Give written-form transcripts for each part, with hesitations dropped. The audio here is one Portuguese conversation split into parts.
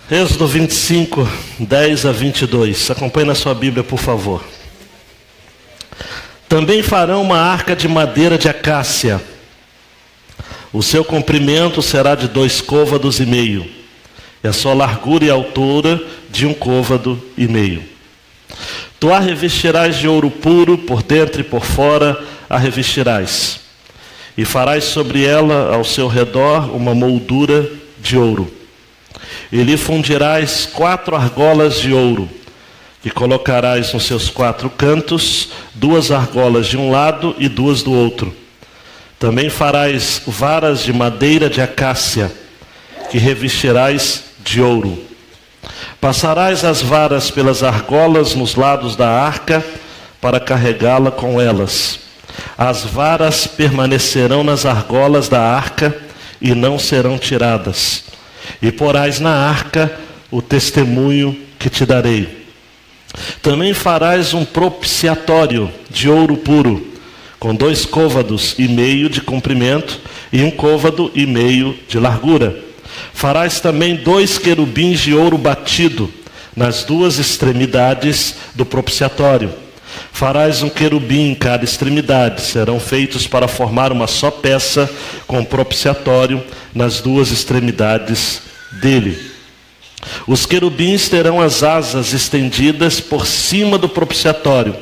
Êxodo 25, 10 a 22. Acompanhe na sua Bíblia, por favor. Também farão uma arca de madeira de acácia. O seu comprimento será de 2,5 côvados, e a sua largura e altura de 1,5 côvado. Tu a revestirás de ouro puro, por dentro e por fora a revestirás. E farás sobre ela, ao seu redor, uma moldura de ouro. E lhe fundirás 4 argolas de ouro, que colocarás nos seus 4 cantos, 2 argolas de um lado e 2 do outro. Também farás varas de madeira de acácia, que revestirás de ouro. Passarás as varas pelas argolas nos lados da arca, para carregá-la com elas. As varas permanecerão nas argolas da arca e não serão tiradas. E porás na arca o testemunho que te darei. Também farás um propiciatório de ouro puro, com 2,5 côvados de comprimento e 1,5 côvado de largura. Farás também 2 querubins de ouro batido nas 2 extremidades do propiciatório. Farás um querubim em cada extremidade. Serão feitos para formar uma só peça com propiciatório nas 2 extremidades dele. Os querubins terão as asas estendidas por cima do propiciatório.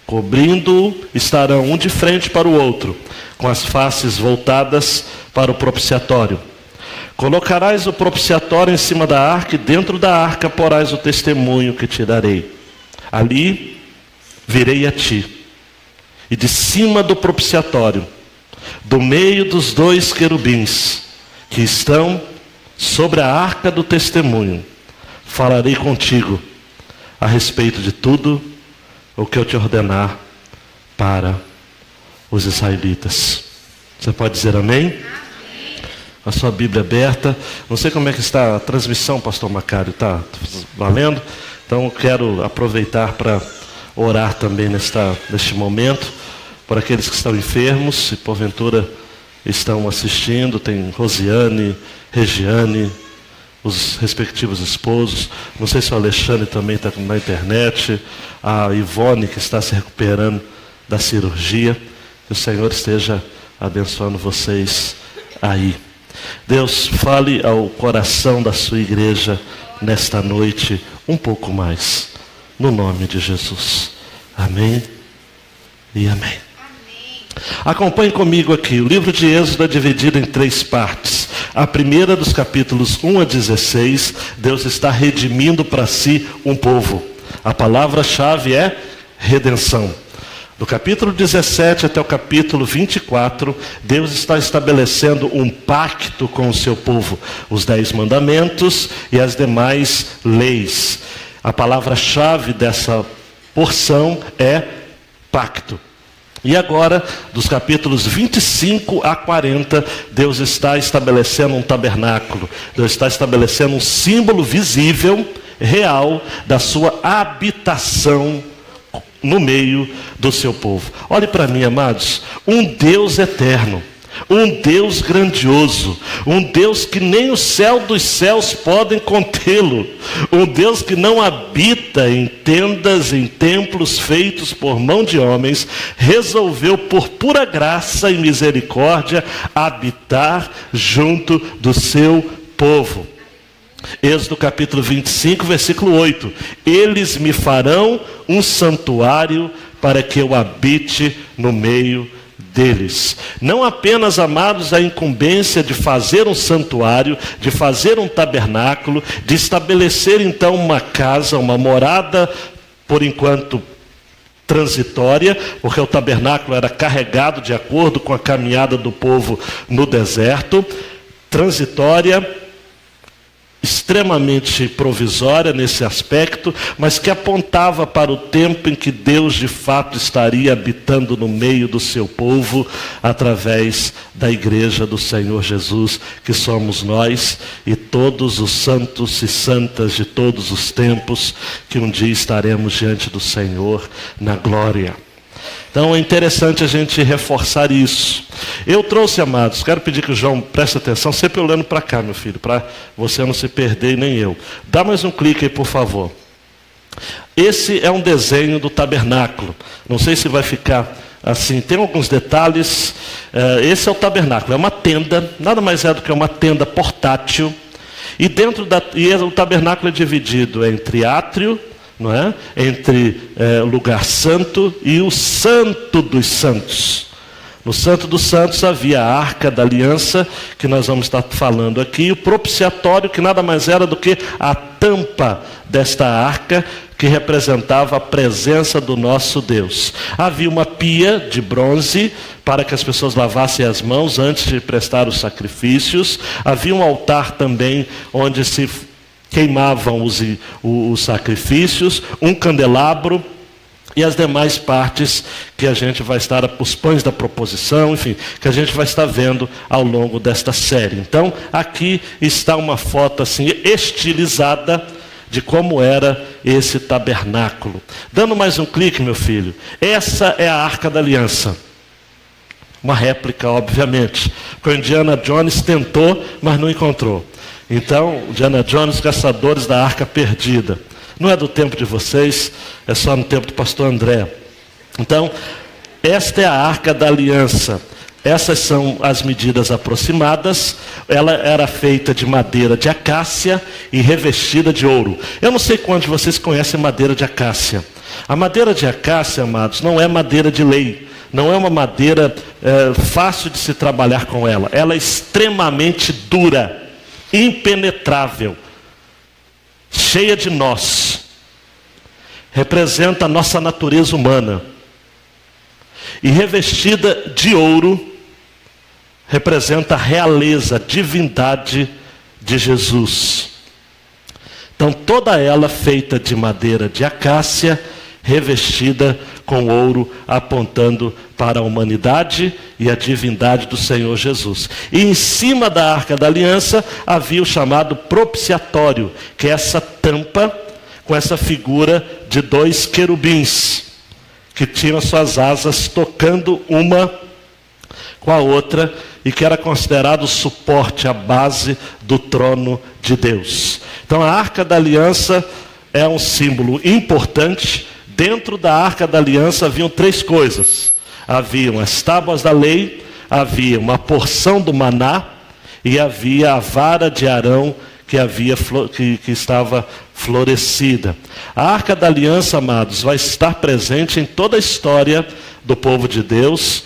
Cobrindo-o estarão um de frente para o outro, com as faces voltadas para o propiciatório. Colocarás o propiciatório em cima da arca, e dentro da arca porás o testemunho que te darei. Ali virei a ti, e de cima do propiciatório, do meio dos 2 querubins, que estão sobre a arca do testemunho, falarei contigo a respeito de tudo o que eu te ordenar para os israelitas. Você pode dizer amém? A sua Bíblia aberta. Não sei como é que está a transmissão, pastor Macário. Está valendo? Então eu quero aproveitar para orar também neste momento, por aqueles que estão enfermos, se porventura estão assistindo. Tem Rosiane, Regiane, os respectivos esposos. Não sei se o Alexandre também está na internet. A Ivone, que está se recuperando da cirurgia. Que o Senhor esteja abençoando vocês aí. Deus, fale ao coração da sua igreja nesta noite um pouco mais. No nome de Jesus. Amém e amém. Acompanhe comigo aqui. O livro de Êxodo é dividido em 3 partes. A primeira, dos capítulos 1 a 16, Deus está redimindo para si um povo. A palavra-chave é redenção. Do capítulo 17 até o capítulo 24, Deus está estabelecendo um pacto com o seu povo. Os 10 mandamentos e as demais leis. A palavra-chave dessa porção é pacto. E agora, dos capítulos 25 a 40, Deus está estabelecendo um tabernáculo. Deus está estabelecendo um símbolo visível, real, da sua habitação no meio do seu povo. Olhe para mim, amados. Um Deus eterno, um Deus grandioso, um Deus que nem o céu dos céus podem contê-lo, um Deus que não habita em tendas, em templos feitos por mão de homens, resolveu por pura graça e misericórdia habitar junto do seu povo. Êxodo capítulo 25, versículo 8. Eles me farão um santuário para que eu habite no meio deles. Não apenas, amados, a incumbência de fazer um santuário, de fazer um tabernáculo, de estabelecer então uma casa, uma morada, por enquanto transitória, porque o tabernáculo era carregado de acordo com a caminhada do povo no deserto, transitória, extremamente provisória nesse aspecto, mas que apontava para o tempo em que Deus de fato estaria habitando no meio do seu povo, através da igreja do Senhor Jesus, que somos nós, e todos os santos e santas de todos os tempos, que um dia estaremos diante do Senhor na glória. Então é interessante a gente reforçar isso. Eu trouxe, amados, quero pedir que o João preste atenção, sempre olhando para cá, meu filho, para você não se perder e nem eu. Dá mais um clique aí, por favor. Esse é um desenho do tabernáculo. Não sei se vai ficar assim, tem alguns detalhes. Esse é o tabernáculo, é uma tenda, nada mais é do que uma tenda portátil. E o tabernáculo é dividido entre átrio, não é? Entre lugar santo e o santo dos santos. No santo dos santos havia a arca da aliança, que nós vamos estar falando aqui, e o propiciatório, que nada mais era do que a tampa desta arca, que representava a presença do nosso Deus. Havia uma pia de bronze para que as pessoas lavassem as mãos antes de prestar os sacrifícios. Havia um altar também onde se queimavam os sacrifícios, um candelabro e as demais partes que a gente vai estar, os pães da proposição, enfim, que a gente vai estar vendo ao longo desta série. Então, aqui está uma foto assim estilizada de como era esse tabernáculo. Dando mais um clique, meu filho, essa é a Arca da Aliança. Uma réplica, obviamente. O Indiana Jones tentou, mas não encontrou. Então, Indiana Jones, caçadores da Arca Perdida. Não é do tempo de vocês, é só no tempo do pastor André. Então, esta é a Arca da Aliança. Essas são as medidas aproximadas. Ela era feita de madeira de acácia e revestida de ouro. Eu não sei quantos de vocês conhecem madeira de acácia. A madeira de acácia, amados, não é madeira de lei. Não é uma madeira fácil de se trabalhar com ela. Ela é extremamente dura, impenetrável, cheia de nós. Representa a nossa natureza humana. E revestida de ouro, representa a realeza, a divindade de Jesus. Então toda ela feita de madeira de acácia, revestida com ouro, apontando para a humanidade e a divindade do Senhor Jesus. E em cima da Arca da Aliança havia o chamado propiciatório, que é essa tampa com essa figura de 2 querubins, que tinham suas asas tocando uma com a outra, e que era considerado o suporte, a base do trono de Deus. Então a Arca da Aliança é um símbolo importante. Dentro da Arca da Aliança haviam 3 coisas. Haviam as tábuas da lei, havia uma porção do maná, e havia a vara de Arão que estava florescida. A Arca da Aliança, amados, vai estar presente em toda a história do povo de Deus.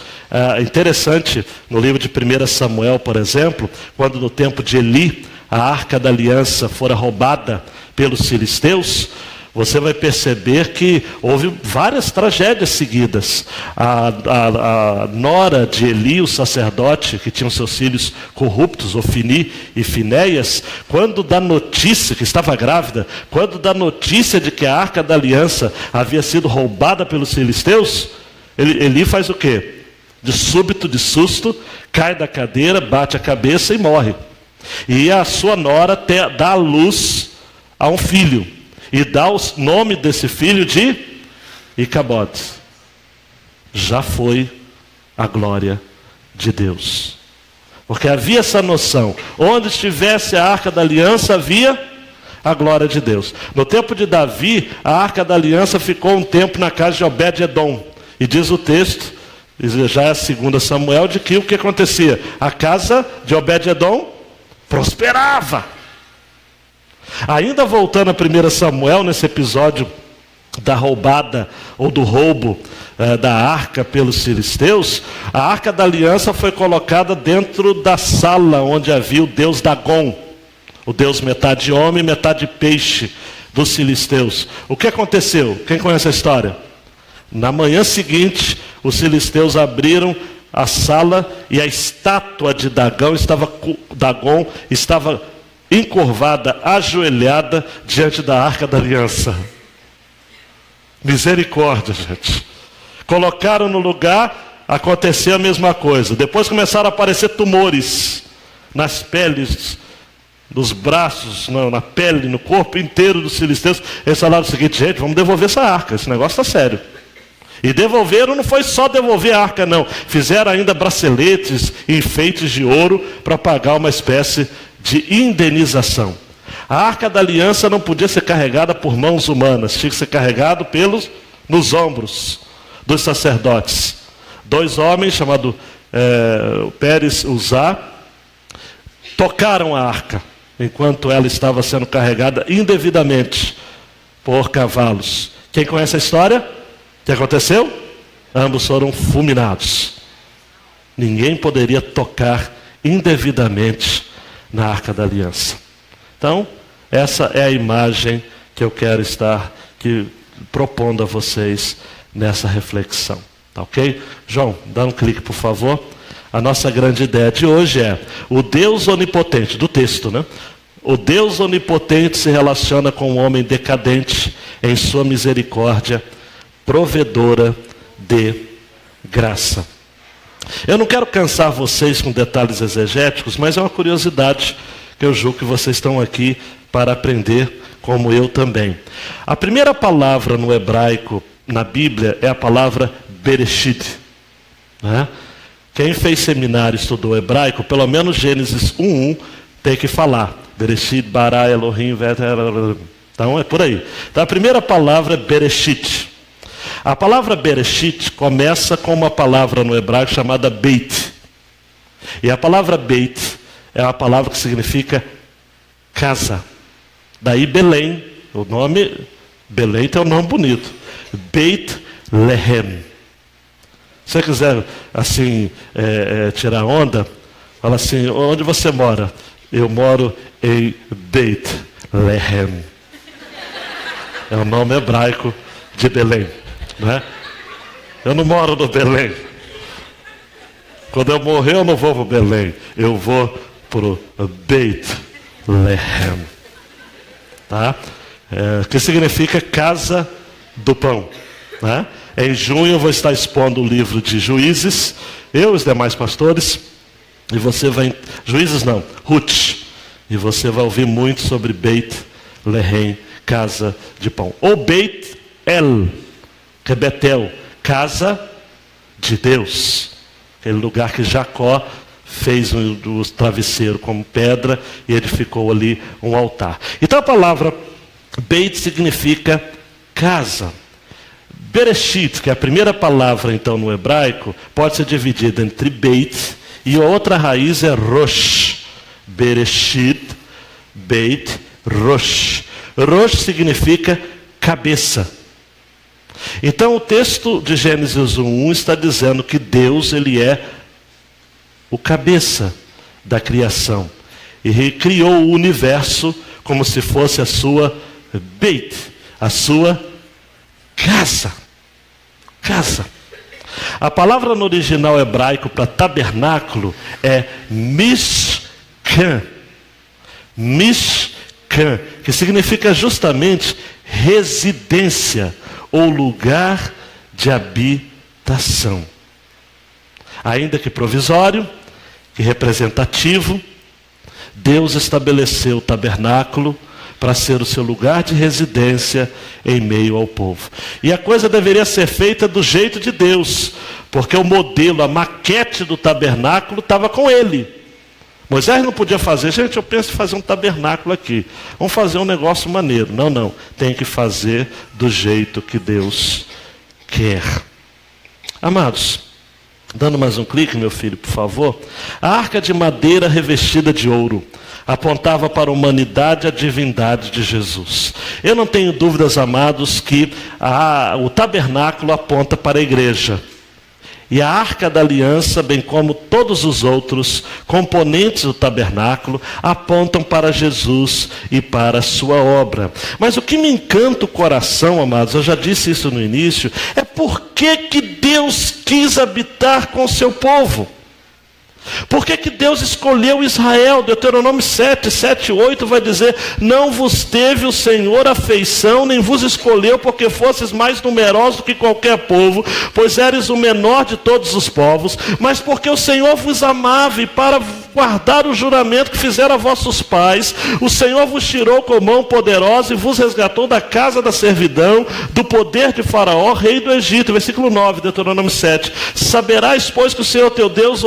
Interessante, no livro de 1 Samuel, por exemplo, quando no tempo de Eli, a Arca da Aliança fora roubada pelos filisteus, você vai perceber que houve várias tragédias seguidas. A nora de Eli, o sacerdote, que tinha seus filhos corruptos, Ofni e Finéias, quando dá notícia, que estava grávida, quando dá notícia de que a Arca da Aliança havia sido roubada pelos filisteus, Eli faz o quê? De súbito, de susto, cai da cadeira, bate a cabeça e morre. E a sua nora dá à luz a um filho. E dá o nome desse filho de Icabode. Já foi a glória de Deus. Porque havia essa noção. Onde estivesse a Arca da Aliança, havia a glória de Deus. No tempo de Davi, a Arca da Aliança ficou um tempo na casa de Obed-edom. E diz o texto, já é 2 Samuel, de que o que acontecia? A casa de Obed-edom prosperava. Ainda voltando a 1 Samuel, nesse episódio da roubada ou do roubo da arca pelos filisteus, a Arca da Aliança foi colocada dentro da sala onde havia o deus Dagon, o deus metade homem, metade peixe dos filisteus. O que aconteceu? Quem conhece a história? Na manhã seguinte, os filisteus abriram a sala e a estátua de Dagon estava encurvada, ajoelhada diante da Arca da Aliança. Misericórdia, gente. Colocaram no lugar, aconteceu a mesma coisa. Depois começaram a aparecer tumores nas peles, nos braços, na pele, no corpo inteiro dos filisteus. Eles falaram o seguinte: gente, vamos devolver essa arca, esse negócio está sério. E devolveram, não foi só devolver a arca não, fizeram ainda braceletes e enfeites de ouro para pagar uma espécie de indenização. A arca da aliança não podia ser carregada por mãos humanas, tinha que ser carregado nos ombros dos sacerdotes. 2 homens, chamados Pérez e Uzá, tocaram a arca, enquanto ela estava sendo carregada indevidamente por cavalos. Quem conhece a história? O que aconteceu? Ambos foram fulminados. Ninguém poderia tocar indevidamente na arca da aliança. Então, essa é a imagem que eu quero estar propondo a vocês nessa reflexão. Tá ok? João, dá um clique, por favor. A nossa grande ideia de hoje é o Deus onipotente, do texto, né? O Deus onipotente se relaciona com o homem decadente em sua misericórdia, provedora de graça. Eu não quero cansar vocês com detalhes exegéticos, mas é uma curiosidade que eu julgo que vocês estão aqui para aprender, como eu também. A primeira palavra no hebraico, na Bíblia, é a palavra Bereshit, né? Quem fez seminário e estudou hebraico, pelo menos Gênesis 1:1 tem que falar. Bereshit, bara, Elohim, então é por aí. Então a primeira palavra é Bereshit. A palavra Bereshit começa com uma palavra no hebraico chamada Beit. E a palavra Beit é uma palavra que significa casa. Daí Belém, o nome, Belém tem um nome bonito. Beit Lehem. Se você quiser, assim, tirar onda, fala assim, onde você mora? Eu moro em Beit Lehem. É o nome hebraico de Belém, né? Eu não moro no Belém. Quando eu morrer, eu não vou para Belém. Eu vou para o Beit Lehem. Tá? Que significa casa do pão, né? Em junho eu vou estar expondo o livro de Juízes, eu e os demais pastores, e você vai... Juízes não, Ruth. E você vai ouvir muito sobre Beit Lehem, casa de pão. Ou Beit El, que é Betel, casa de Deus. Aquele lugar que Jacó fez o travesseiro como pedra e edificou ali um altar. Então a palavra Beit significa casa. Bereshit, que é a primeira palavra então no hebraico, pode ser dividida entre Beit e a outra raiz é Rosh. Bereshit, Beit, Rosh. Rosh significa cabeça. Então o texto de Gênesis 1:1 está dizendo que Deus, ele é o cabeça da criação. E criou o universo como se fosse a sua Beit, a sua casa. Casa. A palavra no original hebraico para tabernáculo é Mishkan. Mishkan, que significa justamente residência ou lugar de habitação. Ainda que provisório, que representativo, Deus estabeleceu o tabernáculo para ser o seu lugar de residência em meio ao povo. E a coisa deveria ser feita do jeito de Deus, porque o modelo, a maquete do tabernáculo estava com ele. Moisés não podia fazer, gente, eu penso em fazer um tabernáculo aqui. Vamos fazer um negócio maneiro. Não, não. Tem que fazer do jeito que Deus quer. Amados, dando mais um clique, meu filho, por favor. A arca de madeira revestida de ouro apontava para a humanidade e a divindade de Jesus. Eu não tenho dúvidas, amados, que o tabernáculo aponta para a igreja. E a arca da aliança, bem como todos os outros componentes do tabernáculo, apontam para Jesus e para a sua obra. Mas o que me encanta o coração, amados, eu já disse isso no início, é por que Deus quis habitar com o seu povo. Por que Deus escolheu Israel? Deuteronômio 7:8 vai dizer: não vos teve o Senhor afeição, nem vos escolheu porque fosses mais numerosos do que qualquer povo, pois eres o menor de todos os povos, mas porque o Senhor vos amava e para guardar o juramento que fizeram a vossos pais. O Senhor vos tirou com mão poderosa e vos resgatou da casa da servidão, do poder de Faraó, rei do Egito. Versículo 9, Deuteronômio 7. Saberás, pois, que o Senhor teu Deus,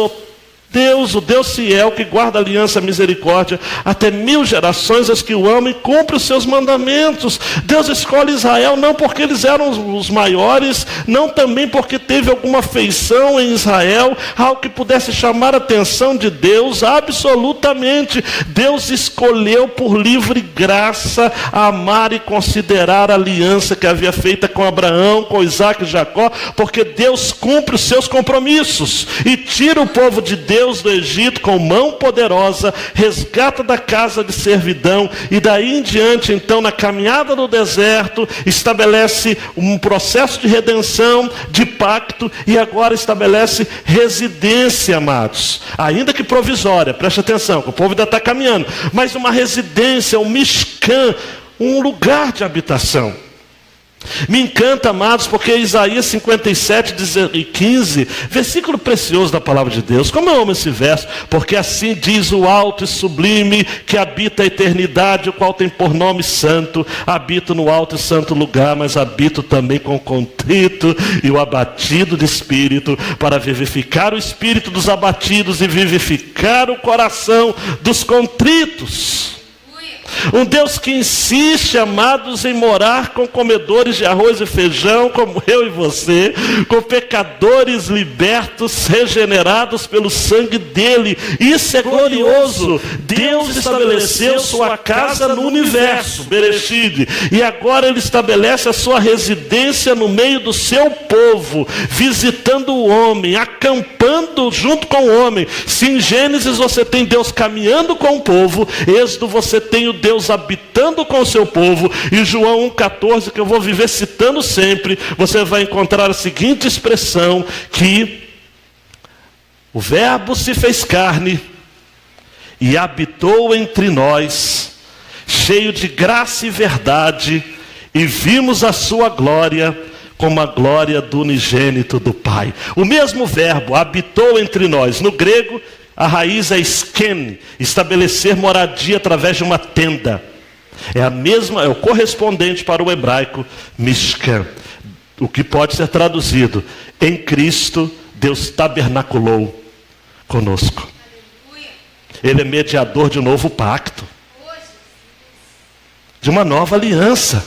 o Deus fiel, que guarda a aliança e a misericórdia até 1000 gerações, as que o amam e cumpre os seus mandamentos. Deus escolhe Israel não porque eles eram os maiores, não também porque teve alguma feição em Israel, algo que pudesse chamar a atenção de Deus. Absolutamente, Deus escolheu por livre graça amar e considerar a aliança que havia feita com Abraão, com Isaac e Jacó, porque Deus cumpre os seus compromissos e tira o povo de Deus do Egito com mão poderosa, resgata da casa de servidão, e daí em diante, então, na caminhada no deserto, estabelece um processo de redenção, de pacto, e agora estabelece residência, amados, ainda que provisória, preste atenção, que o povo ainda está caminhando, mas uma residência, um mishkan, um lugar de habitação. Me encanta, amados, porque Isaías 57, 15, versículo precioso da palavra de Deus. Como eu amo esse verso, porque assim diz o alto e sublime, que habita a eternidade, o qual tem por nome santo. Habito no alto e santo lugar, mas habito também com o contrito e o abatido de espírito, para vivificar o espírito dos abatidos e vivificar o coração dos contritos. Um Deus que insiste, amados, em morar com comedores de arroz e feijão, como eu e você, com pecadores libertos, regenerados pelo sangue dele. Isso é glorioso. Deus estabeleceu sua casa no universo, Bereshit, e agora ele estabelece a sua residência no meio do seu povo, visitando o homem, acampando junto com o homem. Se em Gênesis você tem Deus caminhando com o povo, Êxodo você tem o Deus habitando com o seu povo, e João 1,14, que eu vou viver citando sempre, você vai encontrar a seguinte expressão, que o verbo se fez carne e habitou entre nós, cheio de graça e verdade, e vimos a sua glória, como a glória do unigênito do Pai. O mesmo verbo habitou entre nós. No grego, a raiz é sken, estabelecer moradia através de uma tenda. É a mesma, é o correspondente para o hebraico mishkan, o que pode ser traduzido: em Cristo Deus tabernaculou conosco. Ele é mediador de um novo pacto, de uma nova aliança.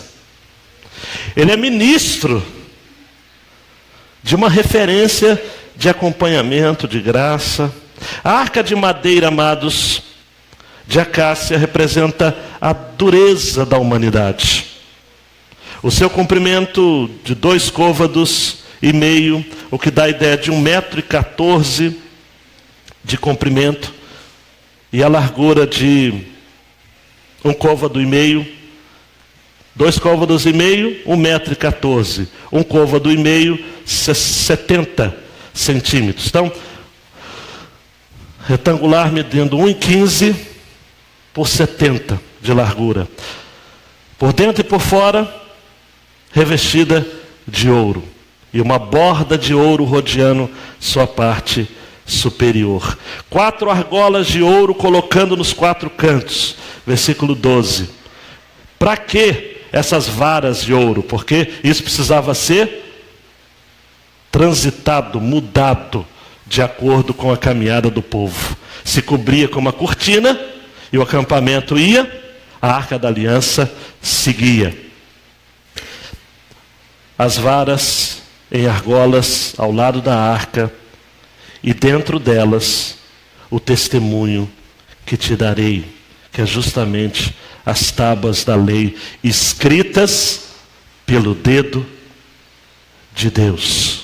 Ele é ministro de uma referência de acompanhamento, de graça. A arca de madeira, amados, de acácia, representa a dureza da humanidade. O seu comprimento de 2,5 côvados, o que dá a ideia de 1,14 m de comprimento, e a largura de 1,5 côvado, 2,5 côvados, 1,14 m, 1,5 côvado, 70 centímetros. Então, retangular medindo 1,15 por 70 de largura. Por dentro e por fora, revestida de ouro. E uma borda de ouro rodeando sua parte superior. 4 argolas de ouro colocando nos 4 cantos. Versículo 12. Para que essas varas de ouro? Porque isso precisava ser transitado, mudado, de acordo com a caminhada do povo. Se cobria com uma cortina, e o acampamento ia, a arca da aliança seguia. As varas em argolas ao lado da arca, e dentro delas o testemunho que te darei, que é justamente as tábuas da lei, escritas pelo dedo de Deus.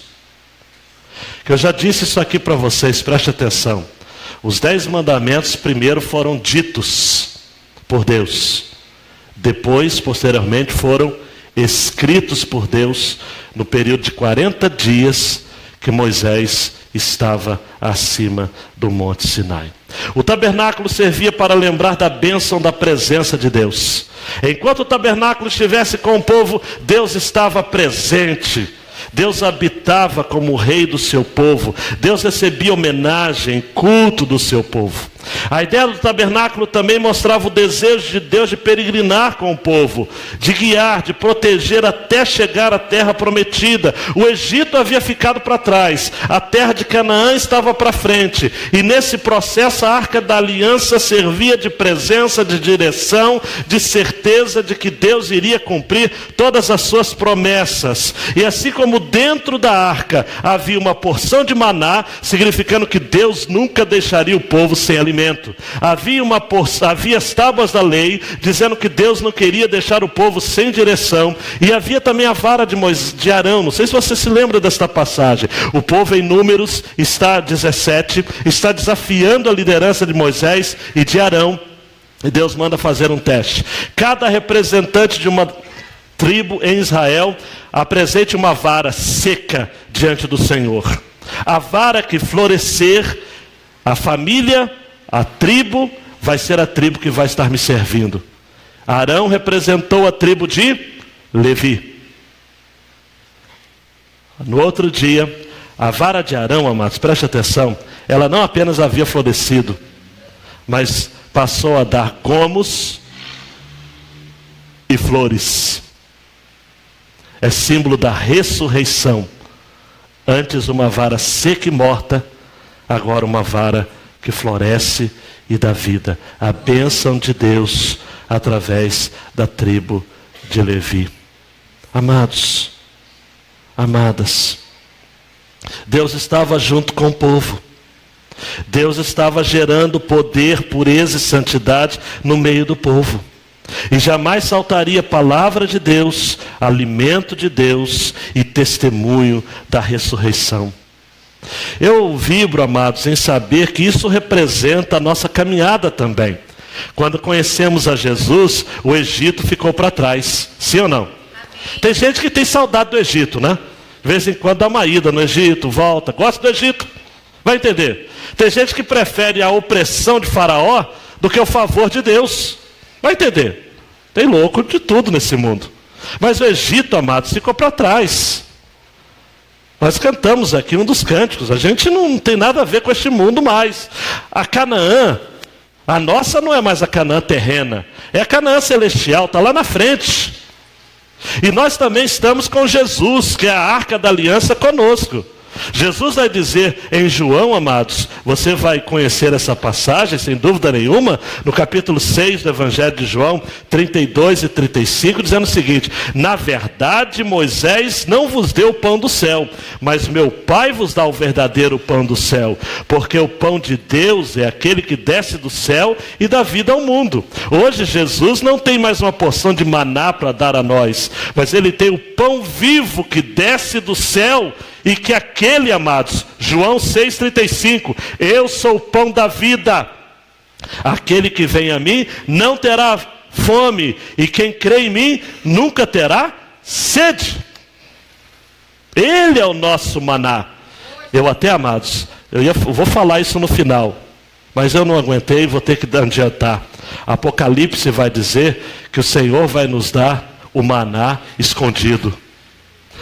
Eu já disse isso aqui para vocês, preste atenção. Os 10 mandamentos primeiro foram ditos por Deus. Depois, posteriormente, foram escritos por Deus no período de 40 dias que Moisés estava acima do Monte Sinai. O tabernáculo servia para lembrar da bênção da presença de Deus. Enquanto o tabernáculo estivesse com o povo, Deus estava presente. Deus habitava como o rei do seu povo. Deus recebia homenagem, culto do seu povo. A ideia do tabernáculo também mostrava o desejo de Deus de peregrinar com o povo, de guiar, de proteger até chegar à terra prometida. O Egito havia ficado para trás, a terra de Canaã estava para frente, e nesse processo a Arca da Aliança servia de presença, de direção, de certeza de que Deus iria cumprir todas as suas promessas. E assim como dentro da arca havia uma porção de maná, significando que Deus nunca deixaria o povo sem alimento. Havia as tábuas da lei, dizendo que Deus não queria deixar o povo sem direção. E havia também a vara de Arão. Não sei se você se lembra desta passagem. O povo em Números 17 está desafiando a liderança de Moisés e de Arão. E Deus manda fazer um teste. Cada representante de uma tribo em Israel apresente uma vara seca diante do Senhor. A vara que florescer, a família, a tribo, vai ser a tribo que vai estar me servindo. Arão representou a tribo de Levi. No outro dia, a vara de Arão, amados, preste atenção, ela não apenas havia florescido, mas passou a dar gomos e flores. É símbolo da ressurreição. Antes uma vara seca e morta, agora uma vara que floresce e dá vida. A bênção de Deus através da tribo de Levi. Amados, amadas, Deus estava junto com o povo. Deus estava gerando poder, pureza e santidade no meio do povo. E jamais faltaria palavra de Deus, alimento de Deus e testemunho da ressurreição. Eu vibro, amados, em saber que isso representa a nossa caminhada também. Quando conhecemos a Jesus, o Egito ficou para trás. Sim ou não? Amém. Tem gente que tem saudade do Egito, né? De vez em quando dá uma ida no Egito, volta, gosta do Egito. Vai entender. Tem gente que prefere a opressão de Faraó do que o favor de Deus. Vai entender. Tem louco de tudo nesse mundo. Mas o Egito, amados, ficou para trás. Nós cantamos aqui um dos cânticos. A gente não tem nada a ver com este mundo mais. A Canaã, a nossa não é mais a Canaã terrena. É a Canaã celestial, está lá na frente. E nós também estamos com Jesus, que é a Arca da Aliança conosco. Jesus vai dizer em João, amados, você vai conhecer essa passagem, sem dúvida nenhuma, no capítulo 6 do Evangelho de João, 32 e 35, dizendo o seguinte: na verdade Moisés não vos deu o pão do céu, mas meu Pai vos dá o verdadeiro pão do céu, porque o pão de Deus é aquele que desce do céu e dá vida ao mundo. Hoje Jesus não tem mais uma porção de maná para dar a nós, mas ele tem o pão vivo que desce do céu. E que aquele, amados, João 6,35, eu sou o pão da vida, aquele que vem a mim não terá fome, e quem crê em mim nunca terá sede. Ele é o nosso maná. Eu até, amados, eu vou falar isso no final, mas eu não aguentei, vou ter que adiantar. Apocalipse vai dizer que o Senhor vai nos dar o maná escondido.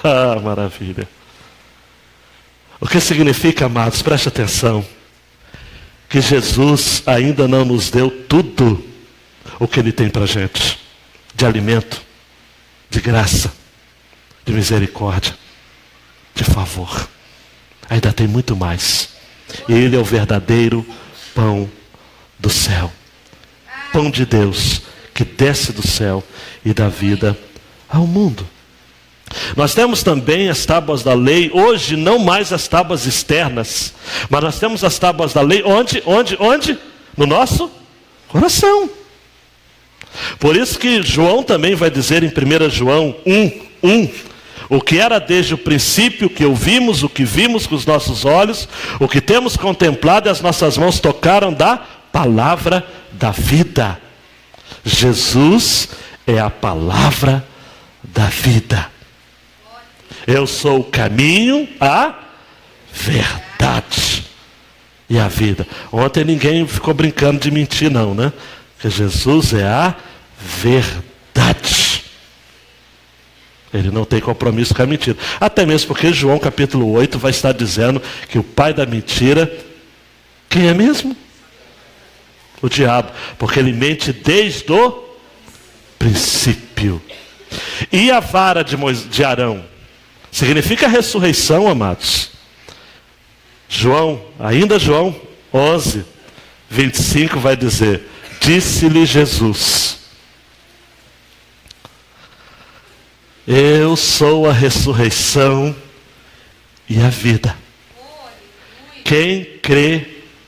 Ah, maravilha. O que significa, amados, preste atenção, que Jesus ainda não nos deu tudo o que Ele tem para a gente, de alimento, de graça, de misericórdia, de favor. Ainda tem muito mais. Ele é o verdadeiro pão do céu. Pão de Deus, que desce do céu e dá vida ao mundo. Nós temos também as tábuas da lei, hoje não mais as tábuas externas, mas nós temos as tábuas da lei, onde? No nosso coração. Por isso que João também vai dizer em 1 João 1:1, o que era desde o princípio, o que ouvimos, o que vimos com os nossos olhos, o que temos contemplado e as nossas mãos tocaram da palavra da vida. Jesus é a palavra da vida. Eu sou o caminho, a verdade e a vida. Ontem ninguém ficou brincando de mentir não, né? Porque Jesus é a verdade. Ele não tem compromisso com a mentira. Até mesmo porque João capítulo 8 vai estar dizendo que o pai da mentira, quem é mesmo? O diabo, porque ele mente desde o princípio. E a vara de Arão significa ressurreição, amados. João 11, 25 vai dizer: disse-lhe Jesus: eu sou a ressurreição e a vida. Quem crê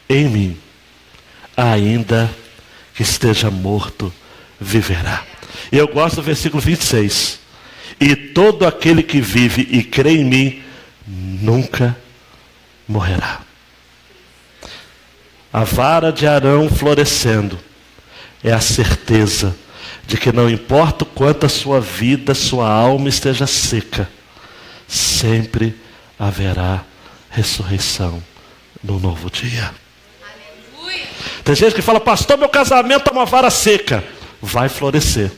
em mim, ainda que esteja morto, viverá. E eu gosto do versículo 26. E todo aquele que vive e crê em mim, nunca morrerá. A vara de Arão florescendo é a certeza de que não importa o quanto a sua vida, sua alma esteja seca, sempre haverá ressurreição no novo dia. Aleluia. Tem gente que fala: pastor, meu casamento é uma vara seca. Vai florescer,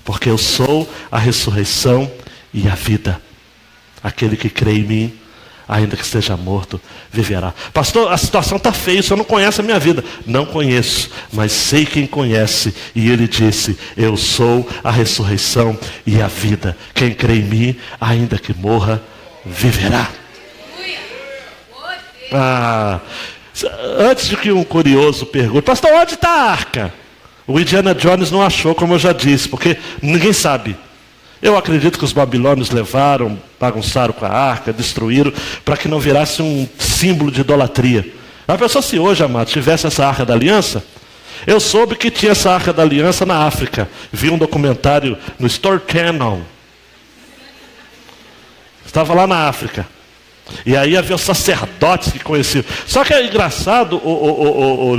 porque eu sou a ressurreição e a vida. Aquele que crê em mim, ainda que esteja morto, viverá. Pastor, a situação está feia, o senhor não conhece a minha vida. Não conheço, mas sei quem conhece. E ele disse: eu sou a ressurreição e a vida. Quem crê em mim, ainda que morra, viverá. Antes de que um curioso pergunte: pastor, onde está a arca? O Indiana Jones não achou, como eu já disse, porque ninguém sabe. Eu acredito que os babilônios levaram, bagunçaram com a arca, destruíram, para que não virasse um símbolo de idolatria. A pessoa, se hoje, amado, tivesse essa arca da aliança, eu soube que tinha essa arca da aliança na África. Vi um documentário no Story Channel. Estava lá na África. E aí havia os sacerdotes que conheciam. Só que é engraçado,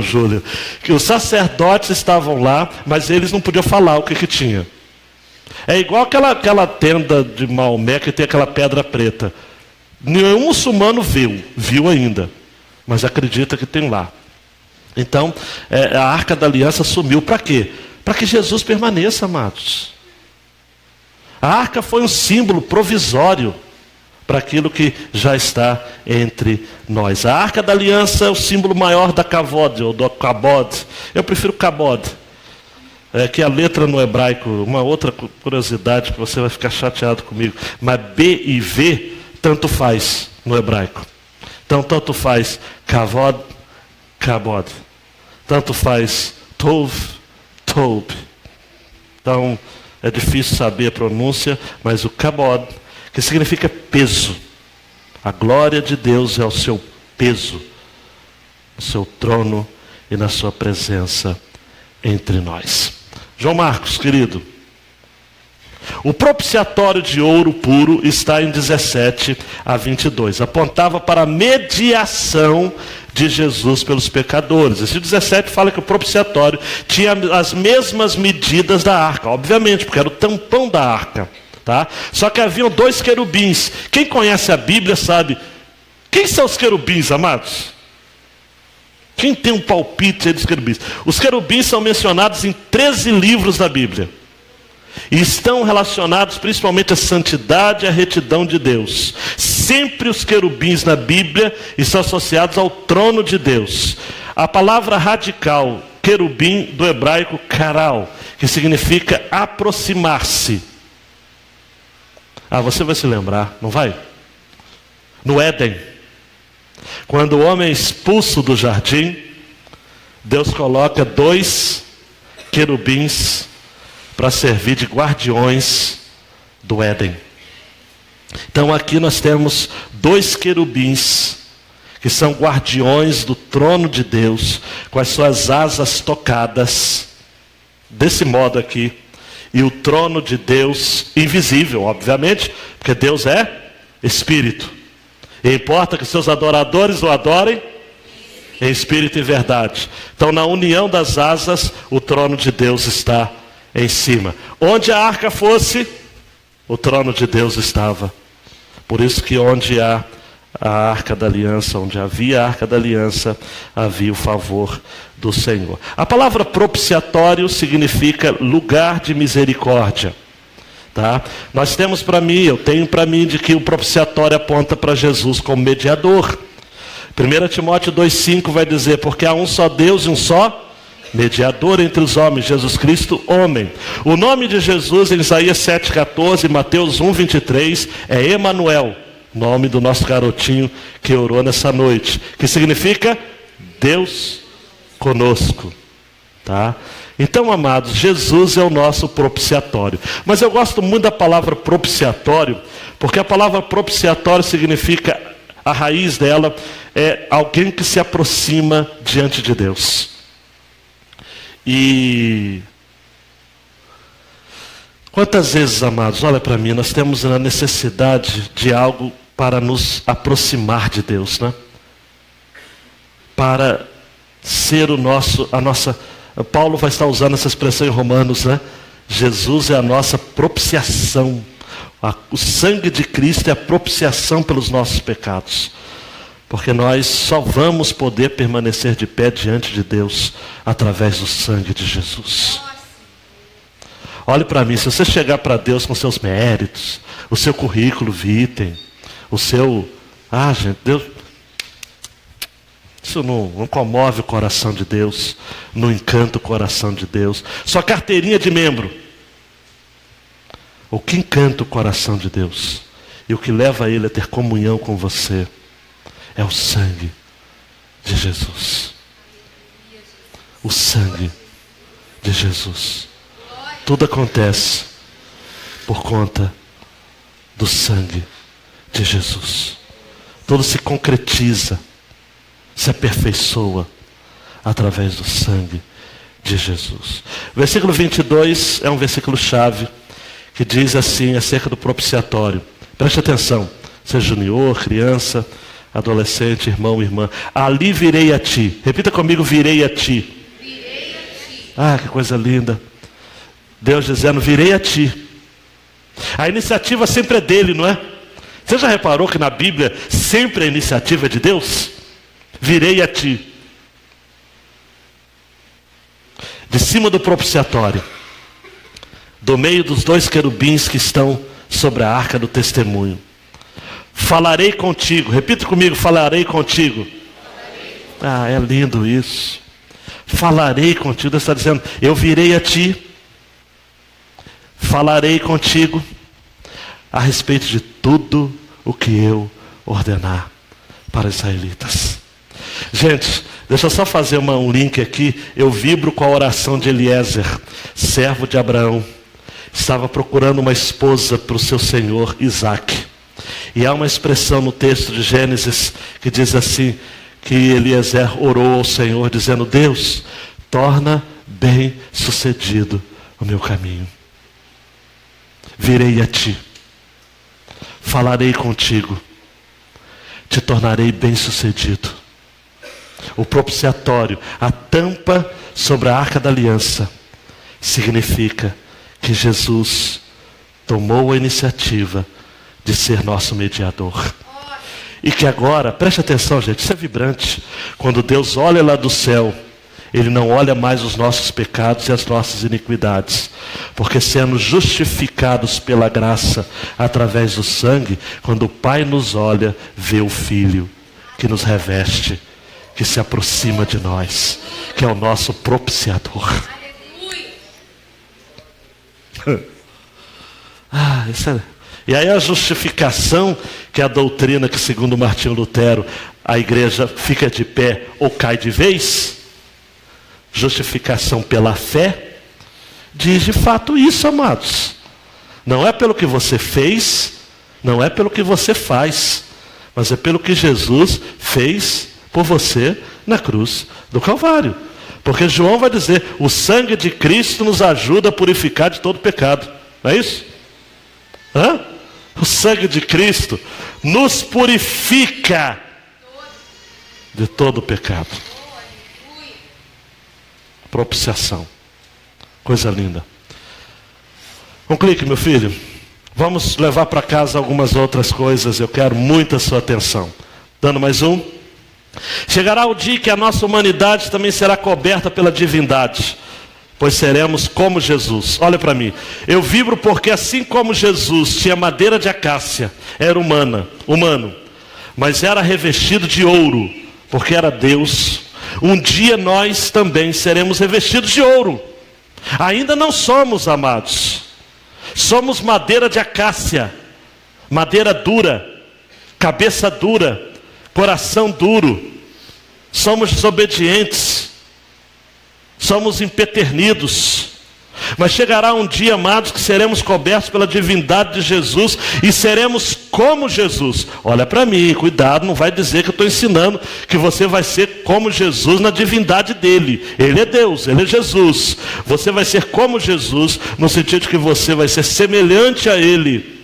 Júlio, que os sacerdotes estavam lá, mas eles não podiam falar o que tinha. É igual aquela tenda de Maomé que tem aquela pedra preta. Nenhum muçulmano viu ainda, mas acredita que tem lá. Então, a Arca da Aliança sumiu. Para quê? Para que Jesus permaneça, amados. A arca foi um símbolo provisório para aquilo que já está entre nós. A Arca da Aliança é o símbolo maior da Kavod, ou do Kabod. Eu prefiro Kabod. Que a letra no hebraico, uma outra curiosidade que você vai ficar chateado comigo, mas B e V tanto faz no hebraico. Então tanto faz Kavod, Kabod. Tanto faz Tov, Tob. Então é difícil saber a pronúncia, mas o Kabod, que significa peso. A glória de Deus é o seu peso, no seu trono e na sua presença entre nós. João Marcos, querido, o propiciatório de ouro puro está em 17 a 22. Apontava para a mediação de Jesus pelos pecadores. Esse 17 fala que o propiciatório tinha as mesmas medidas da arca, obviamente, porque era o tampão da arca. Tá? Só que haviam 2 querubins. Quem conhece a Bíblia sabe. Quem são os querubins, amados? Quem tem um palpite aí dos querubins? Os querubins são mencionados em 13 livros da Bíblia. E estão relacionados principalmente à santidade e à retidão de Deus. Sempre os querubins na Bíblia estão associados ao trono de Deus. A palavra radical, querubim, do hebraico karal, que significa aproximar-se. Você vai se lembrar, não vai? No Éden, quando o homem é expulso do jardim, Deus coloca 2 querubins para servir de guardiões do Éden. Então aqui nós temos 2 querubins que são guardiões do trono de Deus, com as suas asas tocadas, desse modo aqui. E o trono de Deus invisível, obviamente, porque Deus é Espírito. E importa que seus adoradores o adorem em espírito e verdade. Então, na união das asas, o trono de Deus está em cima. Onde a arca fosse, o trono de Deus estava. Por isso que onde há a arca da aliança, onde havia a arca da aliança, havia o favor do Senhor. A palavra propiciatório significa lugar de misericórdia. Tá? Nós temos para mim, eu tenho para mim de que o propiciatório aponta para Jesus como mediador. 1 Timóteo 2,5 vai dizer, porque há um só Deus e um só mediador entre os homens, Jesus Cristo, homem. O nome de Jesus em Isaías 7,14, Mateus 1,23 é Emanuel, nome do nosso garotinho que orou nessa noite, que significa Deus conosco, tá? Então, amados, Jesus é o nosso propiciatório. Mas eu gosto muito da palavra propiciatório, porque a palavra propiciatório significa, a raiz dela é alguém que se aproxima diante de Deus. E quantas vezes, amados, olha para mim, nós temos a necessidade de algo para nos aproximar de Deus, né? Para ser a nossa... Paulo vai estar usando essa expressão em Romanos, né? Jesus é a nossa propiciação. O sangue de Cristo é a propiciação pelos nossos pecados. Porque nós só vamos poder permanecer de pé diante de Deus através do sangue de Jesus. Olhe para mim, se você chegar para Deus com seus méritos, o seu currículo vitae, o seu... gente, Deus... Isso não comove o coração de Deus, não encanta o coração de Deus. Sua carteirinha de membro. O que encanta o coração de Deus e o que leva ele a ter comunhão com você é o sangue de Jesus. O sangue de Jesus. Tudo acontece por conta do sangue de Jesus. Tudo se concretiza, se aperfeiçoa através do sangue de Jesus. Versículo 22 é um versículo chave que diz assim acerca do propiciatório. Preste atenção, seja junior, criança, adolescente, irmão, irmã. Ali virei a ti. Repita comigo, virei a ti. Virei a ti. Ah, que coisa linda. Deus dizendo, virei a ti. A iniciativa sempre é dele, não é? Você já reparou que na Bíblia sempre a iniciativa é de Deus? Virei a ti. De cima do propiciatório, do meio dos dois querubins que estão sobre a arca do testemunho, falarei contigo. Repita comigo, falarei contigo. É lindo isso. Falarei contigo. Deus está dizendo, eu virei a ti, falarei contigo a respeito de tudo o que eu ordenar para os israelitas. Gente, deixa eu só fazer um link aqui. Eu vibro com a oração de Eliezer, servo de Abraão. Estava procurando uma esposa para o seu senhor Isaque. E há uma expressão no texto de Gênesis que diz assim, que Eliezer orou ao Senhor dizendo, Deus, torna bem sucedido o meu caminho. Virei a ti, falarei contigo, te tornarei bem sucedido. O propiciatório, a tampa sobre a arca da aliança, significa que Jesus tomou a iniciativa de ser nosso mediador. E que agora, preste atenção, gente, isso é vibrante. Quando Deus olha lá do céu, Ele não olha mais os nossos pecados e as nossas iniquidades. Porque sendo justificados pela graça através do sangue, quando o Pai nos olha, vê o Filho que nos reveste, que se aproxima de nós, que é o nosso propiciador. Isso é... E aí a justificação, que é a doutrina que segundo Martinho Lutero, a igreja fica de pé ou cai de vez. Justificação pela fé, diz de fato isso, amados. Não é pelo que você fez, não é pelo que você faz, mas é pelo que Jesus fez por você na cruz do Calvário. Porque João vai dizer, o sangue de Cristo nos ajuda a purificar de todo pecado. Não é isso? O sangue de Cristo nos purifica de todo pecado. Propiciação. Coisa linda. Um clique, meu filho. Vamos levar para casa algumas outras coisas. Eu quero muita sua atenção. Dando mais um. Chegará o dia que a nossa humanidade também será coberta pela divindade, pois seremos como Jesus. Olha para mim. Eu vibro porque assim como Jesus tinha madeira de acácia, era humano, mas era revestido de ouro. porque era Deus, um dia nós também seremos revestidos de ouro. Ainda não somos, amados. Somos madeira de acácia, madeira dura, cabeça dura, coração duro. Somos desobedientes, somos empedernidos. Mas chegará um dia, amados, que seremos cobertos pela divindade de Jesus e seremos como Jesus. Olha para mim, cuidado, não vai dizer que eu estou ensinando que você vai ser como Jesus na divindade dele. Ele é Deus, ele é Jesus. Você vai ser como Jesus no sentido de que você vai ser semelhante a ele.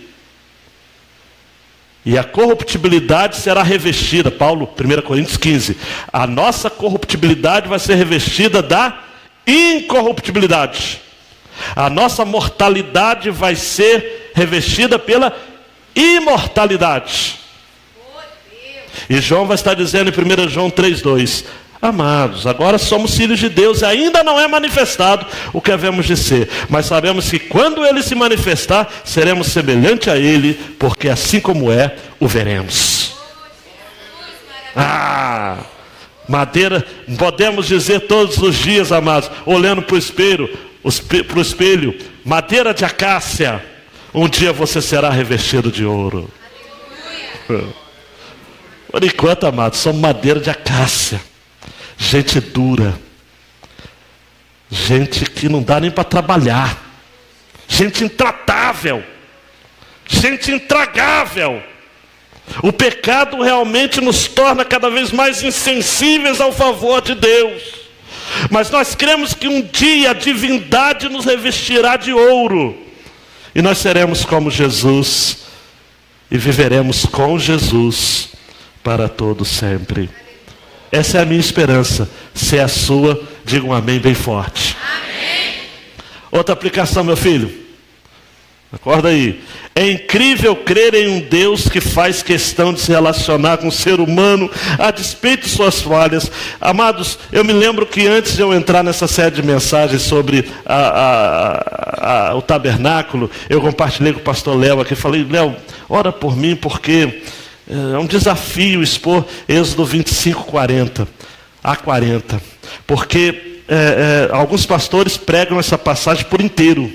E a corruptibilidade será revestida, Paulo, 1 Coríntios 15. A nossa corruptibilidade vai ser revestida da incorruptibilidade. A nossa mortalidade vai ser revestida pela imortalidade. E João vai estar dizendo em 1 João 3,2: amados, agora somos filhos de Deus, e ainda não é manifestado o que havemos de ser, mas sabemos que quando ele se manifestar, seremos semelhantes a ele, porque assim como é, o veremos. Madeira, podemos dizer todos os dias, amados, olhando para o espelho, madeira de acácia, um dia você será revestido de ouro. Por enquanto, amados, somos madeira de acácia, gente dura, gente que não dá nem para trabalhar, gente intratável, gente intragável. O pecado realmente nos torna cada vez mais insensíveis ao favor de Deus. Mas nós cremos que um dia a divindade nos revestirá de ouro. E nós seremos como Jesus. E viveremos com Jesus para todo sempre. Essa é a minha esperança. Se é a sua, diga um amém bem forte. Amém. Outra aplicação, meu filho. Acorda aí. É incrível crer em um Deus que faz questão de se relacionar com o ser humano a despeito de suas falhas. Amados, eu me lembro que antes de eu entrar nessa série de mensagens sobre o tabernáculo, eu compartilhei com o pastor Léo aqui. Falei: Léo, ora por mim, porque é um desafio expor Êxodo 25, 40 a 40. Porque alguns pastores pregam essa passagem por inteiro.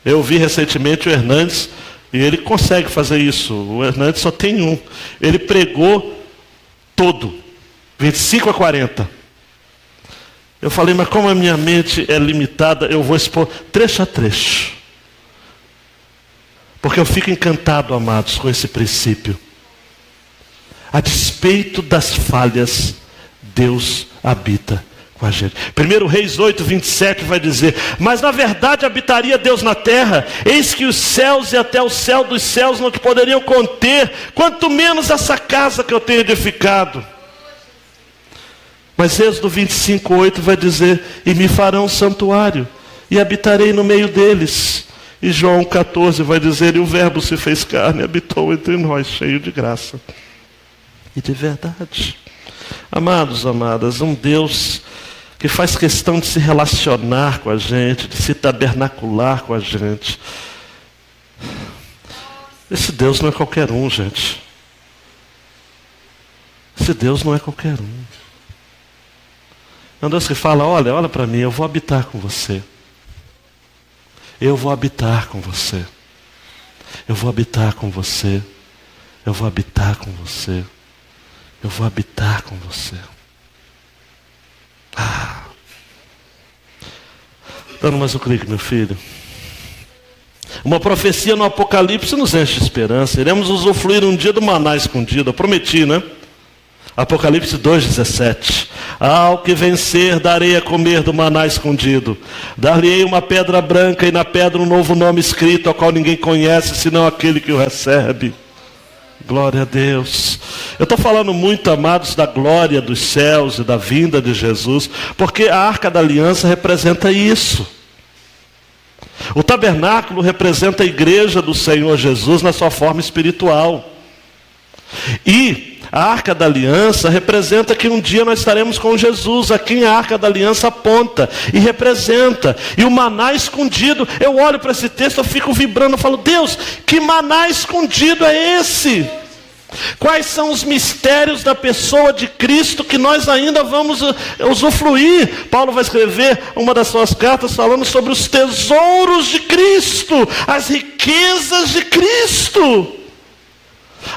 Eu vi recentemente o Hernandes, e ele consegue fazer isso. O Hernandes só tem um. Ele pregou todo, 25 a 40. Eu falei: mas como a minha mente é limitada, eu vou expor trecho a trecho. Porque eu fico encantado, amados, com esse princípio. A despeito das falhas, Deus habita com a gente. 1 Reis 8, 27 vai dizer: mas na verdade habitaria Deus na terra, eis que os céus e até o céu dos céus não te poderiam conter, quanto menos essa casa que eu tenho edificado. Mas Êxodo 25, 8 vai dizer: e me farão um santuário, e habitarei no meio deles. E João 14 vai dizer: e o verbo se fez carne e habitou entre nós, cheio de graça e de verdade. Amados, amadas, um Deus que faz questão de se relacionar com a gente, de se tabernacular com a gente. Esse Deus não é qualquer um, gente. Esse Deus não é qualquer um. É um Deus que fala: olha para mim, eu vou habitar com você. Eu vou habitar com você. Eu vou habitar com você. Eu vou habitar com você. Eu vou habitar com você. Dando mais um clique, meu filho. Uma profecia no Apocalipse nos enche de esperança. Iremos usufruir um dia do maná escondido. Eu prometi, né? Apocalipse 2,17. Ao que vencer, darei a comer do maná escondido. Dar-lhe-ei uma pedra branca, e na pedra um novo nome escrito, ao qual ninguém conhece, senão aquele que o recebe. Glória a Deus. Eu estou falando muito, amados, da glória dos céus e da vinda de Jesus, porque a Arca da Aliança representa isso. O tabernáculo representa a igreja do Senhor Jesus na sua forma espiritual. E a Arca da Aliança representa que um dia nós estaremos com Jesus, a quem a Arca da Aliança aponta e representa. E o maná escondido, eu olho para esse texto, eu fico vibrando, eu falo: Deus, que maná escondido é esse? Quais são os mistérios da pessoa de Cristo que nós ainda vamos usufruir? Paulo vai escrever uma das suas cartas falando sobre os tesouros de Cristo, as riquezas de Cristo.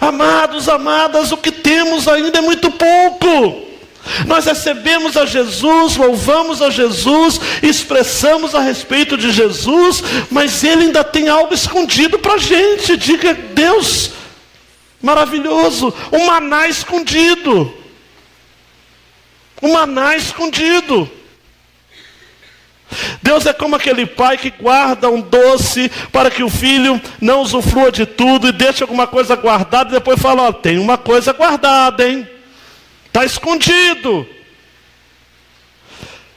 Amados, amadas, o que temos ainda é muito pouco. Nós recebemos a Jesus, louvamos a Jesus, expressamos a respeito de Jesus, mas Ele ainda tem algo escondido para a gente. Diga, Deus, maravilhoso, um maná escondido. Um maná escondido. Deus é como aquele pai que guarda um doce para que o filho não usufrua de tudo e deixa alguma coisa guardada e depois fala, ó, tem uma coisa guardada, hein? Está escondido.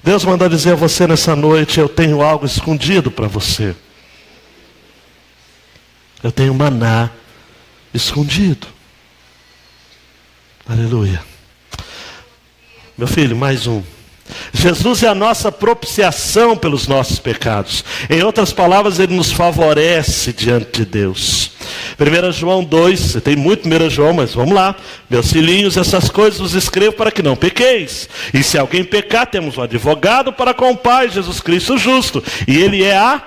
Deus manda dizer a você nessa noite, eu tenho algo escondido para você. Eu tenho maná escondido. Aleluia. Meu filho, mais um. Jesus é a nossa propiciação pelos nossos pecados. Em outras palavras, Ele nos favorece diante de Deus. 1 João 2, você tem muito 1 João, mas vamos lá. Meus filhinhos, essas coisas vos escrevo para que não pequeis. E se alguém pecar, temos um advogado para com o Pai, Jesus Cristo justo. E Ele é a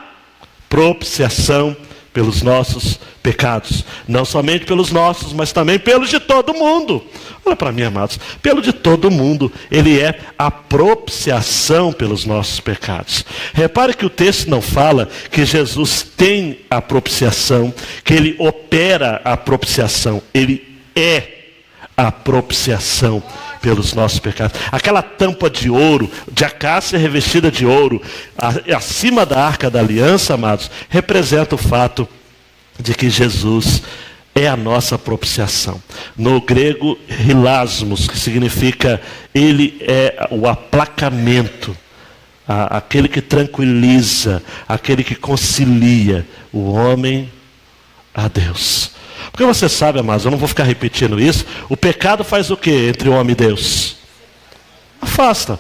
propiciação pelos nossos pecados. Não somente pelos nossos, mas também pelos de todo mundo. Olha para mim, amados. Pelo de todo mundo. Ele é a propiciação pelos nossos pecados. Repare que o texto não fala que Jesus tem a propiciação, que Ele opera a propiciação. Ele é a propiciação pelos nossos pecados. Aquela tampa de ouro, de acácia revestida de ouro, acima da arca da aliança, amados, representa o fato de que Jesus é a nossa propiciação. No grego, hilasmos, que significa, ele é o aplacamento, aquele que tranquiliza, aquele que concilia o homem a Deus. Porque você sabe, amados, eu não vou ficar repetindo isso, o pecado faz o que entre o homem e Deus? Afasta.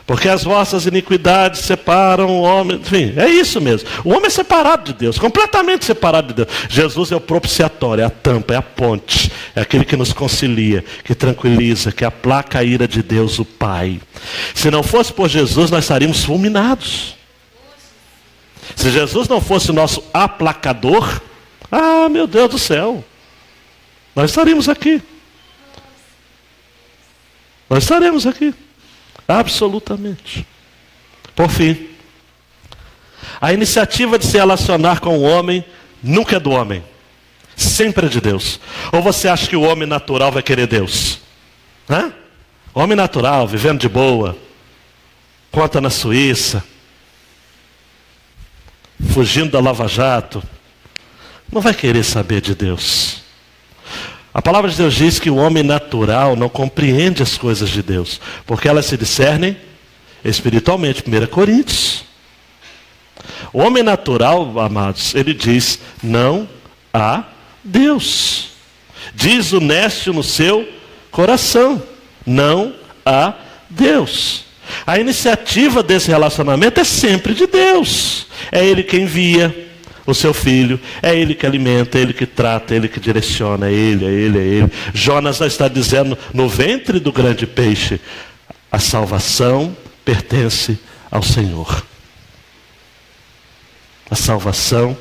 Porque as vossas iniquidades separam o homem, enfim, é isso mesmo. O homem é separado de Deus, completamente separado de Deus. Jesus é o propiciatório, é a tampa, é a ponte, é aquele que nos concilia, que tranquiliza, que aplaca a ira de Deus, o Pai. Se não fosse por Jesus, nós estaríamos fulminados. Se Jesus não fosse o nosso aplacador, ah, meu Deus do céu, nós estaríamos aqui. Nós estaremos aqui. Absolutamente. Por fim, a iniciativa de se relacionar com o homem nunca é do homem. Sempre é de Deus. Ou você acha que o homem natural vai querer Deus? Hã? Homem natural, vivendo de boa, conta na Suíça, fugindo da Lava Jato, não vai querer saber de Deus. A palavra de Deus diz que o homem natural não compreende as coisas de Deus, porque elas se discernem espiritualmente. 1 Coríntios. O homem natural, amados, ele diz, não há Deus. Diz o nécio no seu coração, não há Deus. A iniciativa desse relacionamento é sempre de Deus. É Ele quem envia o seu filho, é Ele que alimenta, é Ele que trata, é Ele que direciona, é Ele. Jonas já está dizendo, no ventre do grande peixe, a salvação pertence ao Senhor. A salvação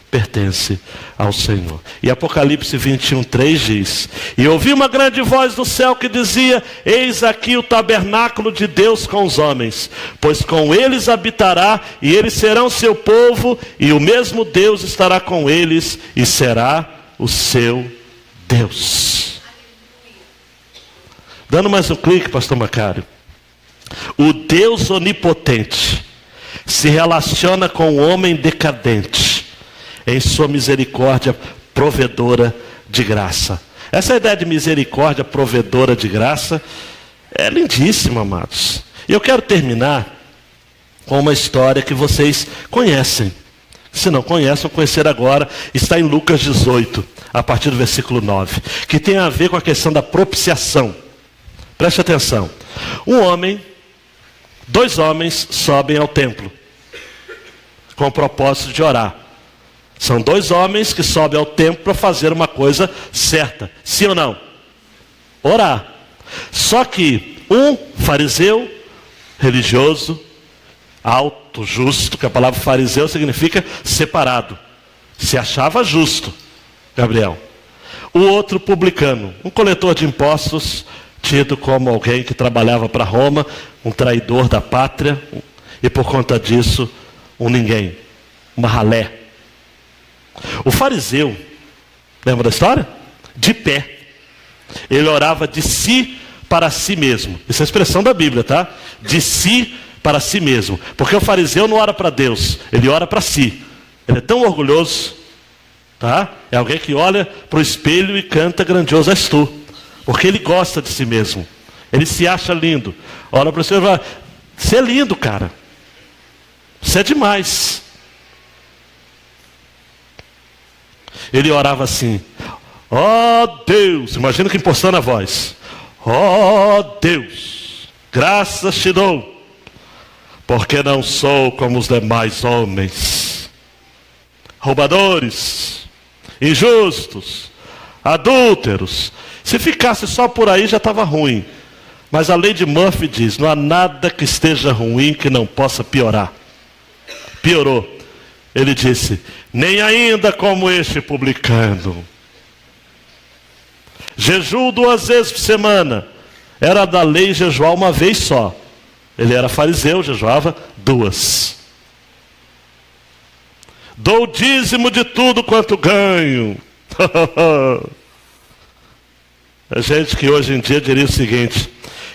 pertence ao Senhor. E Apocalipse 21:3 diz, e ouvi uma grande voz do céu que dizia, eis aqui o tabernáculo de Deus com os homens, pois com eles habitará, e eles serão seu povo, e o mesmo Deus estará com eles, e será o seu Deus. Dando mais um clique, pastor Macário. O Deus onipotente se relaciona com o homem decadente, em sua misericórdia provedora de graça. Essa ideia de misericórdia provedora de graça é lindíssima, amados. E eu quero terminar com uma história que vocês conhecem. Se não conhecem, vão conhecer agora. Está em Lucas 18, a partir do versículo 9, que tem a ver com a questão da propiciação. Preste atenção. Dois homens sobem ao templo com o propósito de orar. São dois homens que sobem ao templo para fazer uma coisa certa. Sim ou não? Orar. Só que um fariseu, religioso, alto, justo, que a palavra fariseu significa separado. Se achava justo, Gabriel. O outro publicano, um coletor de impostos, tido como alguém que trabalhava para Roma, um traidor da pátria, e por conta disso, um ninguém, uma ralé. O fariseu, lembra da história? De pé. Ele orava de si para si mesmo. Isso é a expressão da Bíblia, tá? De si para si mesmo. Porque o fariseu não ora para Deus, ele ora para si. Ele é tão orgulhoso, tá? É alguém que olha para o espelho e canta grandioso és tu. Porque ele gosta de si mesmo. Ele se acha lindo. Olha para o espelho e fala, você é lindo, cara. Você é demais. Ele orava assim, ó Deus, imagina que impostando a voz, ó Deus, graças te dou, porque não sou como os demais homens, roubadores, injustos, adúlteros. Se ficasse só por aí já estava ruim. Mas a lei de Murphy diz, não há nada que esteja ruim que não possa piorar. Piorou. Ele disse, nem ainda como este publicano. Jejum 2 vezes por semana. Era da lei jejuar uma vez só. Ele era fariseu, jejuava 2. Dou o dízimo de tudo quanto ganho. A gente que hoje em dia diria o seguinte,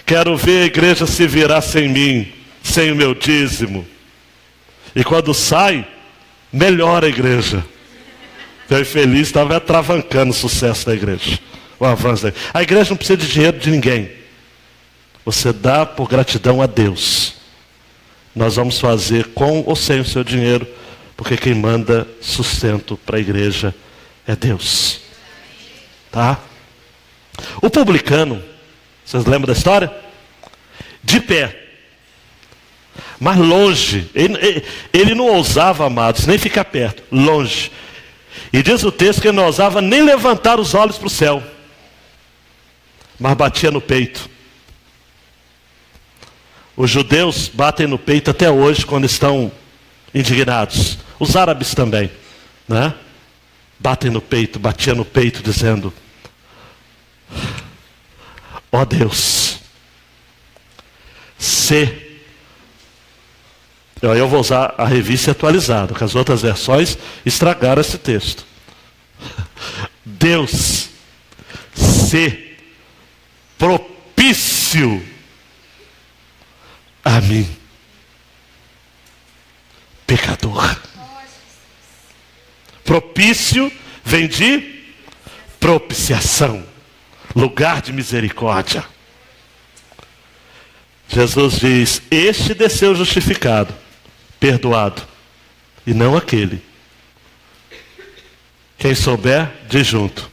quero ver a igreja se virar sem mim, sem o meu dízimo. E quando sai, melhora a igreja. Eu feliz, estava atravancando o sucesso da igreja. O avanço da igreja. A igreja não precisa de dinheiro de ninguém. Você dá por gratidão a Deus. Nós vamos fazer com ou sem o seu dinheiro, porque quem manda sustento para a igreja é Deus. Tá? O publicano, vocês lembram da história? De pé. Mas longe, ele não ousava, amados, nem ficar perto, longe. E diz o texto que ele não ousava nem levantar os olhos para o céu, mas batia no peito. Os judeus batem no peito até hoje quando estão indignados. Os árabes também, né? Batem no peito, batia no peito dizendo, ó Deus, se... Eu vou usar a revista atualizada, que as outras versões estragaram esse texto. Deus, se propício a mim, pecador. Propício vem de propiciação, lugar de misericórdia. Jesus diz, este desceu justificado, perdoado, e não aquele. Quem souber, diz junto.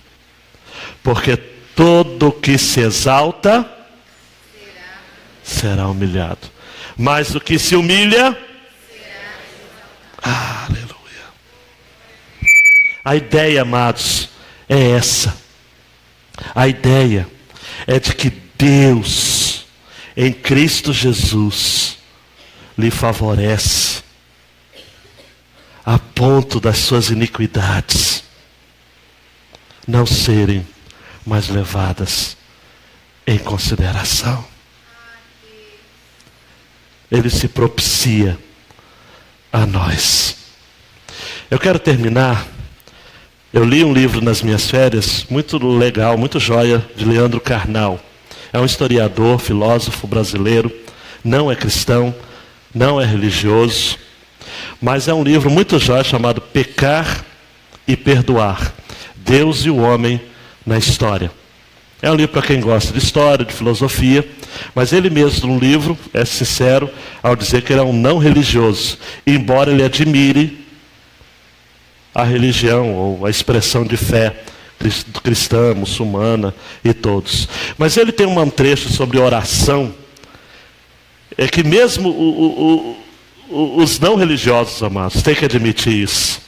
Porque todo que se exalta será humilhado. Mas o que se humilha será aleluia. A ideia, amados, é essa. A ideia é de que Deus, em Cristo Jesus, lhe favorece a ponto das suas iniquidades não serem mais levadas em consideração. Ele se propicia a nós. Eu quero terminar. Eu li um livro nas minhas férias, muito legal, muito joia, de Leandro Carnal. É um historiador, filósofo brasileiro, não é cristão, não é religioso, mas é um livro muito jóia chamado Pecar e Perdoar. Deus e o Homem na História. É um livro para quem gosta de história, de filosofia, mas ele mesmo no livro é sincero ao dizer que ele é um não religioso, embora ele admire a religião ou a expressão de fé cristã, muçulmana e todos. Mas ele tem um trecho sobre oração, é que mesmo os não religiosos, amados, têm que admitir isso.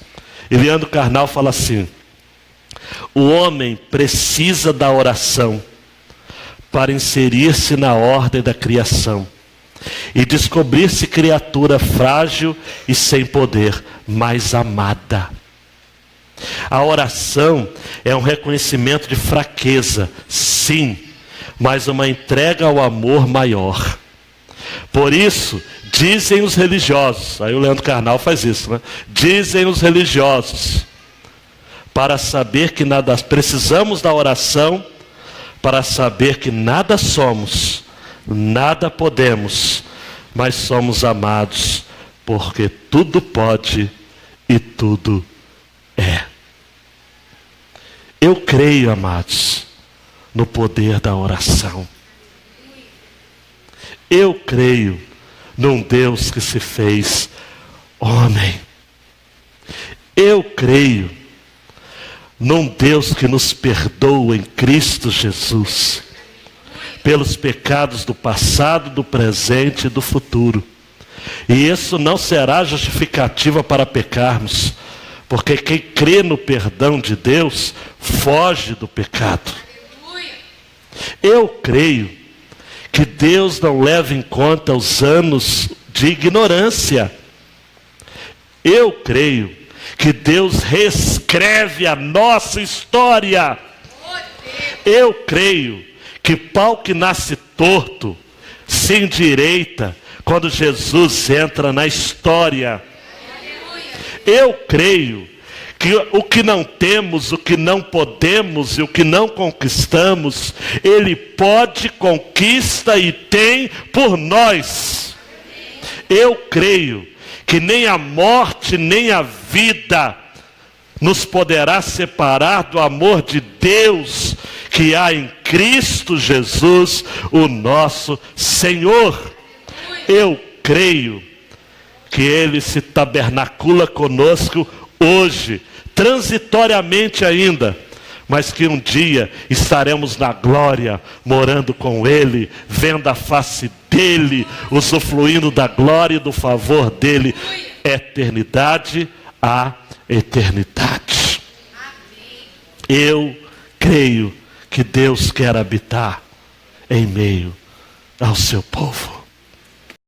E Leandro Carnal fala assim: o homem precisa da oração para inserir-se na ordem da criação e descobrir-se criatura frágil e sem poder, mas amada. A oração é um reconhecimento de fraqueza, sim, mas uma entrega ao amor maior. Por isso, dizem os religiosos, aí o Leandro Carnal faz isso, né? Dizem os religiosos, para saber que nada, precisamos da oração para saber que nada somos, nada podemos, mas somos amados, porque tudo pode e tudo é. Eu creio, amados, no poder da oração. Eu creio num Deus que se fez homem. Eu creio num Deus que nos perdoa em Cristo Jesus, pelos pecados do passado, do presente e do futuro. E isso não será justificativa para pecarmos, porque quem crê no perdão de Deus, foge do pecado. Eu creio que Deus não leva em conta os anos de ignorância. Eu creio que Deus reescreve a nossa história. Eu creio que pau que nasce torto se endireita quando Jesus entra na história. Eu creio que o que não temos, o que não podemos e o que não conquistamos, Ele pode, conquista e tem por nós. Eu creio que nem a morte, nem a vida nos poderá separar do amor de Deus que há em Cristo Jesus, o nosso Senhor. Eu creio que Ele se tabernacula conosco hoje, transitoriamente ainda, mas que um dia estaremos na glória, morando com Ele, vendo a face dEle, usufruindo da glória e do favor dEle, eternidade a eternidade. Eu creio que Deus quer habitar em meio ao seu povo.